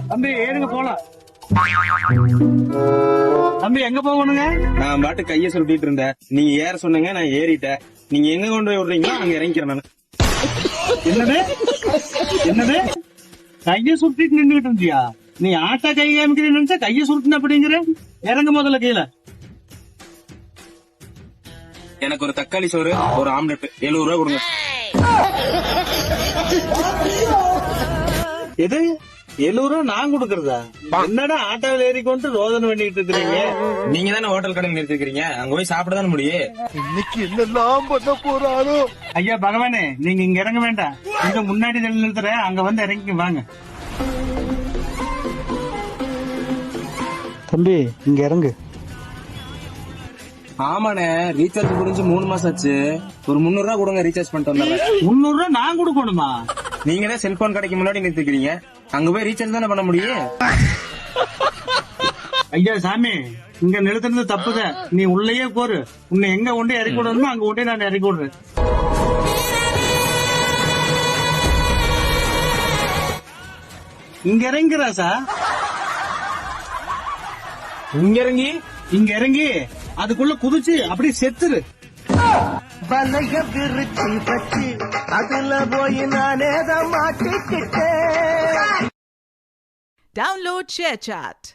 தம்பி ஏறுங்க போலாம். தம்பி எங்க போகணுங்க? நான் பாட்டு கைய சுருட்டிட்டு இருந்தேன், நீங்க ஏற சொன்னீங்க, நான் ஏறிட்டேன். நீங்க எங்க கொண்டு போய் விடுறீங்களோ அங்க இறங்கிக்கிறேன் நான். என்னது என்னது கைய சுருட்டிட்டு நின்றுட்டு இருந்தியா? நீ ஆட்டா கை காமிக்கிறேன்னு நினைச்சா கைய சுருட்டின அப்படிங்கிற? இறங்க முதல்ல கீழே. எனக்கு ஒரு தக்காளி சோறு, ஒரு ஆம்லெட், 70 ரூபா கொடுங்க. எது 70 ரூபா நான் கொடுக்கறதா? என்னடா ஆட்டோவில் ஏறிக்கொண்டு ரோதனை பண்ணிட்டு இருக்கிறீங்க? நீங்க தானே ஹோட்டல் கடையில் நிறுத்திருக்கீங்க, அங்க போய் சாப்பிட தானே முடியும். இன்னைக்கு என்னெல்லாம் பண்ண போறாரோ. ஐயா பகவானே, நீங்க இங்க இறங்க வேண்டாம், இங்க முன்னாடி நிறுத்துறேன், அங்க வந்து இறங்கி வாங்க. தம்பி இங்க இறங்கு. ஆமாண்ணே, ரீசார்ஜ் புரிஞ்சு 3 மாசம் ஆச்சு. ஒரு 300 ரூபா கொடுங்க, ரீசார்ஜ் பண்ணிட்டு வந்தேன். 300 ரூபா நான் கொடுக்கணுமா? நீங்க தான் செல்போன் கடைக்கு முன்னாடி நிறுத்திக்கிறீங்க, அங்க போய் ரீசார்ஜ் தானே பண்ண முடியும். ஐயா சாமி, இங்க நிறுத்துறது தப்புதான். நீ உள்ளேயே போரு, உன்னை எங்க கொண்டு இறக்கி விடணுமோ அங்க கொண்டே நான் இறக்கி விடுறேன். இங்க இறங்குறா சார். இங்க இறங்கி அதுக்குள்ள குதிச்சு அப்படியே செத்துரு. வலைய விரிச்சி வச்சு அதுல போய் நானேதான் மாட்டிக்கிட்டேன். Download ShareChat.